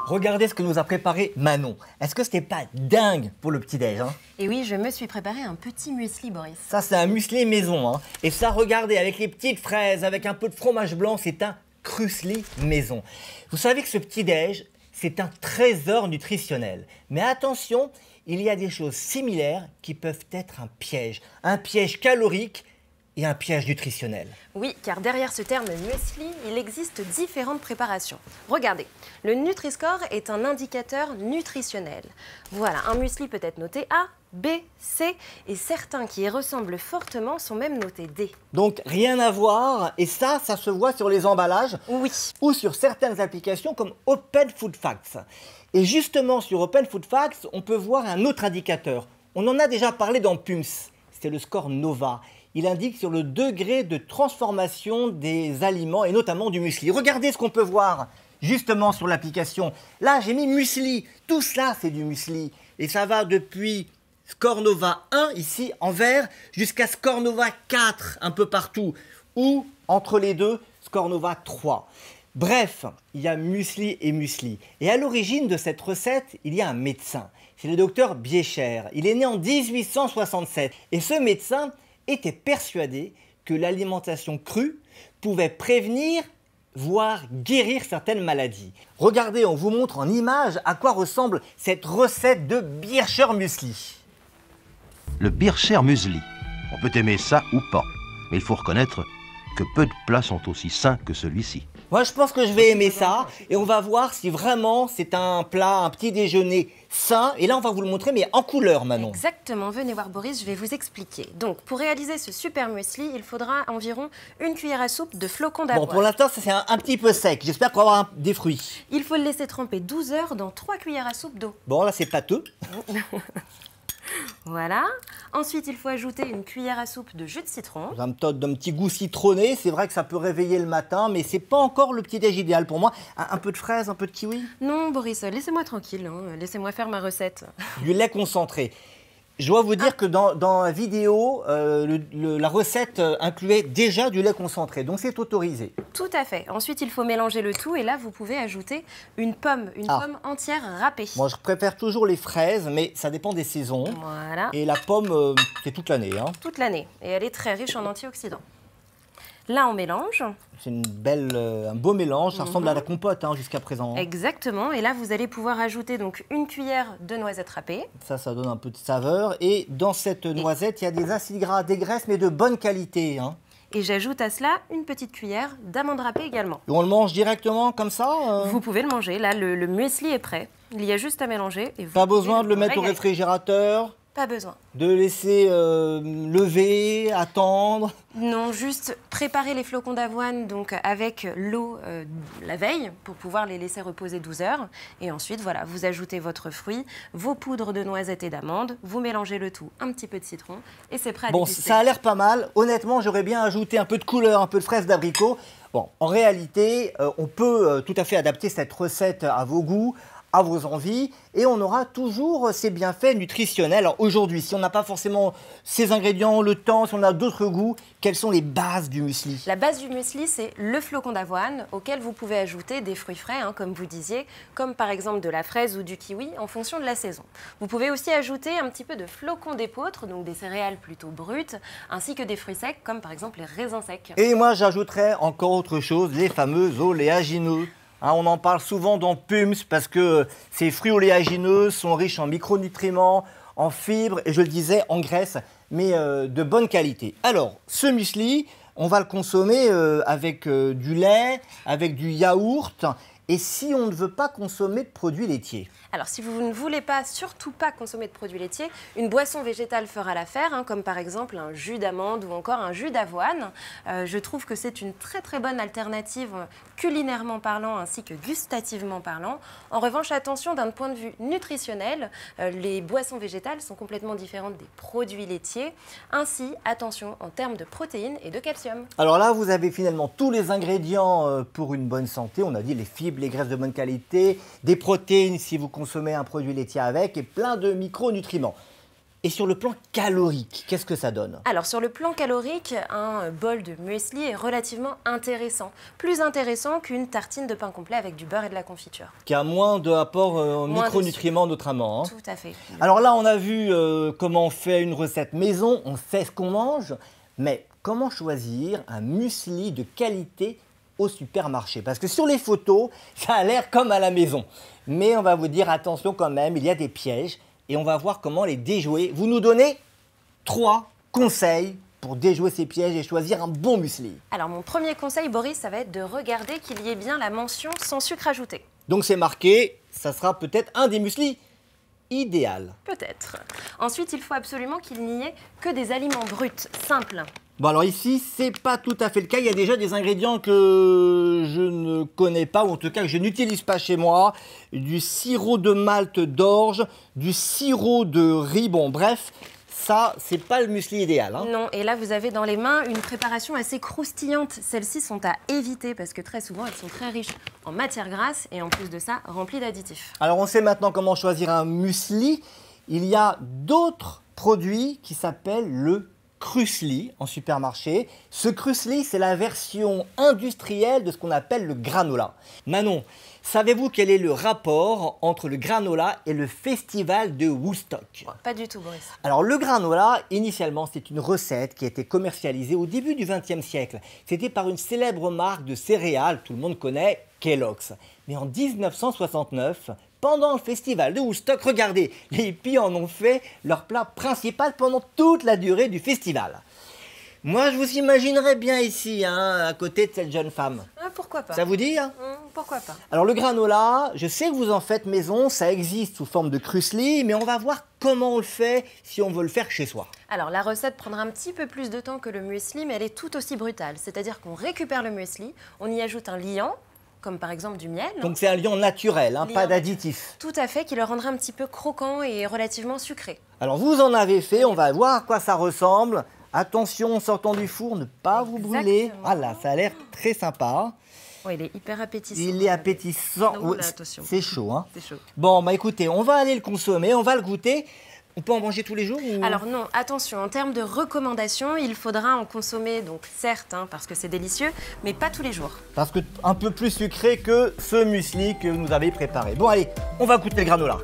Regardez ce que nous a préparé Manon. Est-ce que c'était pas dingue pour le petit-déj hein? Et oui, je me suis préparé un petit muesli, Boris. Ça, c'est un muesli maison. Hein. Et ça, regardez, avec les petites fraises, avec un peu de fromage blanc, c'est un krusli maison. Vous savez que ce petit-déj, c'est un trésor nutritionnel. Mais attention, il y a des choses similaires qui peuvent être un piège calorique et un piège nutritionnel. Oui, car derrière ce terme muesli, il existe différentes préparations. Regardez, le Nutri-Score est un indicateur nutritionnel. Voilà, un muesli peut être noté A, B, C, et certains qui y ressemblent fortement sont même notés D. Donc rien à voir, et ça se voit sur les emballages Oui. ou sur certaines applications comme Open Food Facts. Et justement sur Open Food Facts, on peut voir un autre indicateur. On en a déjà parlé dans PUMS, c'est le score Nova. Il indique sur le degré de transformation des aliments et notamment du muesli. Regardez ce qu'on peut voir justement sur l'application. Là, j'ai mis muesli. Tout cela, c'est du muesli. Et ça va depuis Score Nova 1, ici, en vert, jusqu'à Score Nova 4, un peu partout. Ou, entre les deux, Score Nova 3. Bref, il y a muesli et muesli. Et à l'origine de cette recette, il y a un médecin. C'est le docteur Biescher. Il est né en 1867. Et ce médecin était persuadé que l'alimentation crue pouvait prévenir, voire guérir certaines maladies. Regardez, on vous montre en image à quoi ressemble cette recette de Biescher Muesli. Le Biescher Muesli. On peut aimer ça ou pas, mais il faut reconnaître que peu de plats sont aussi sains que celui-ci. Moi, je pense que je vais aimer ça et on va voir si vraiment c'est un plat, un petit déjeuner sain. Et là, on va vous le montrer, mais en couleur, Manon. Exactement. Venez voir, Boris, je vais vous expliquer. Donc, pour réaliser ce super muesli, il faudra environ une cuillère à soupe de flocons d'avoine. Bon, pour l'instant, c'est un petit peu sec. J'espère qu'on va avoir des fruits. Il faut le laisser tremper 12 heures dans 3 cuillères à soupe d'eau. Bon, là, c'est pâteux. Voilà. Ensuite, il faut ajouter une cuillère à soupe de jus de citron. Ça me donne d'un petit goût citronné. C'est vrai que ça peut réveiller le matin, mais c'est pas encore le petit-déj idéal pour moi. Un peu de fraise, un peu de kiwi. Non, Boris, laissez-moi tranquille. Hein. Laissez-moi faire ma recette. Du lait concentré. Je dois vous dire que dans la vidéo, la recette incluait déjà du lait concentré, donc c'est autorisé. Tout à fait. Ensuite, il faut mélanger le tout et là, vous pouvez ajouter une pomme entière râpée. Moi, je préfère toujours les fraises, mais ça dépend des saisons. Voilà. Et la pomme, c'est toute l'année. Hein. Toute l'année. Et elle est très riche en antioxydants. Là, on mélange. C'est un beau mélange, ça ressemble à la compote hein, jusqu'à présent. Exactement. Et là, vous allez pouvoir ajouter donc une cuillère de noisettes râpées. Ça donne un peu de saveur. Et dans cette noisette, il y a des acides gras, des graisses, mais de bonne qualité. Hein. Et j'ajoute à cela une petite cuillère d'amandes râpées également. Et on le mange directement comme ça Vous pouvez le manger. Là, le muesli est prêt. Il y a juste à mélanger. Et pas besoin de le mettre au réfrigérateur? Pas besoin. De laisser lever, attendre? Non, juste préparer les flocons d'avoine donc avec l'eau la veille pour pouvoir les laisser reposer 12 heures. Et ensuite, voilà, vous ajoutez votre fruit, vos poudres de noisettes et d'amandes, vous mélangez le tout, un petit peu de citron et c'est prêt à déguster. Bon, ça a l'air pas mal. Honnêtement, j'aurais bien ajouté un peu de couleur, un peu de fraise d'abricot. Bon, en réalité, on peut tout à fait adapter cette recette à vos goûts, à vos envies, et on aura toujours ces bienfaits nutritionnels. Alors aujourd'hui, si on n'a pas forcément ces ingrédients, le temps, si on a d'autres goûts, quelles sont les bases du muesli? La base du muesli, c'est le flocon d'avoine, auquel vous pouvez ajouter des fruits frais, hein, comme vous disiez, comme par exemple de la fraise ou du kiwi, en fonction de la saison. Vous pouvez aussi ajouter un petit peu de flocons d'épeautre, donc des céréales plutôt brutes, ainsi que des fruits secs, comme par exemple les raisins secs. Et moi, j'ajouterais encore autre chose, les fameux oléagineux. Hein, on en parle souvent dans PUMS parce que ces fruits oléagineux sont riches en micronutriments, en fibres et je le disais en graisse, mais de bonne qualité. Alors, ce muesli, on va le consommer avec du lait, avec du yaourt. Et si on ne veut pas consommer de produits laitiers? Alors, si vous ne voulez pas, surtout pas consommer de produits laitiers, une boisson végétale fera l'affaire, hein, comme par exemple un jus d'amande ou encore un jus d'avoine. Je trouve que c'est une très très bonne alternative culinairement parlant ainsi que gustativement parlant. En revanche, attention, d'un point de vue nutritionnel, les boissons végétales sont complètement différentes des produits laitiers. Ainsi, attention en termes de protéines et de calcium. Alors là, vous avez finalement tous les ingrédients pour une bonne santé. On a dit les fibres, les graisses de bonne qualité, des protéines si vous consommez un produit laitier avec et plein de micronutriments. Et sur le plan calorique, qu'est-ce que ça donne? Alors sur le plan calorique, un bol de muesli est relativement intéressant. Plus intéressant qu'une tartine de pain complet avec du beurre et de la confiture. Qui a moins d'apport Moins micronutriments notamment. Hein. Tout à fait. Alors là, on a vu comment on fait une recette maison, on sait ce qu'on mange, mais comment choisir un muesli de qualité au supermarché? Parce que sur les photos, ça a l'air comme à la maison. Mais on va vous dire attention quand même, il y a des pièges et on va voir comment les déjouer. Vous nous donnez 3 conseils pour déjouer ces pièges et choisir un bon muesli. Alors mon premier conseil, Boris, ça va être de regarder qu'il y ait bien la mention sans sucre ajouté. Donc c'est marqué, ça sera peut-être un des mueslis idéal. Peut-être. Ensuite, il faut absolument qu'il n'y ait que des aliments bruts, simples. Bon alors ici, c'est pas tout à fait le cas. Il y a déjà des ingrédients que je ne connais pas, ou en tout cas que je n'utilise pas chez moi. Du sirop de malt d'orge, du sirop de riz, bon bref, ça, c'est pas le muesli idéal. Hein. Non, et là, vous avez dans les mains une préparation assez croustillante. Celles-ci sont à éviter parce que très souvent, elles sont très riches en matières grasses et en plus de ça, remplies d'additifs. Alors on sait maintenant comment choisir un muesli. Il y a d'autres produits qui s'appellent le Krusli en supermarché. Ce Krusli, c'est la version industrielle de ce qu'on appelle le granola. Manon, savez-vous quel est le rapport entre le granola et le festival de Woodstock? Pas du tout, Boris. Alors le granola, initialement, c'est une recette qui a été commercialisée au début du XXe siècle. C'était par une célèbre marque de céréales, tout le monde connaît, Kellogg's. Mais en 1969, pendant le festival de Woodstock, regardez, les hippies en ont fait leur plat principal pendant toute la durée du festival. Moi, je vous imaginerais bien ici, hein, à côté de cette jeune femme. Ah, pourquoi pas? Ça vous dit hein? Pourquoi pas? Alors le granola, je sais que vous en faites maison, ça existe sous forme de Krusli, mais on va voir comment on le fait si on veut le faire chez soi. Alors la recette prendra un petit peu plus de temps que le muesli, mais elle est tout aussi brutale. C'est-à-dire qu'on récupère le muesli, on y ajoute un liant, comme par exemple du miel. Donc c'est un liant naturel, hein, pas d'additif. Tout à fait, qui le rendra un petit peu croquant et relativement sucré. Alors vous en avez fait, on va voir à quoi ça ressemble. Attention en sortant du four, ne pas vous brûler. Ah là, ça a l'air très sympa. Oh, il est hyper appétissant. Il est appétissant. Non, là, attention. C'est chaud, hein. C'est chaud. Bon, bah écoutez, on va aller le consommer, on va le goûter. On peut en manger tous les jours ou... Alors non, attention, en termes de recommandations, il faudra en consommer, donc certes, hein, parce que c'est délicieux, mais pas tous les jours. Parce que un peu plus sucré que ce muesli que vous nous avez préparé. Bon allez, on va goûter le granola.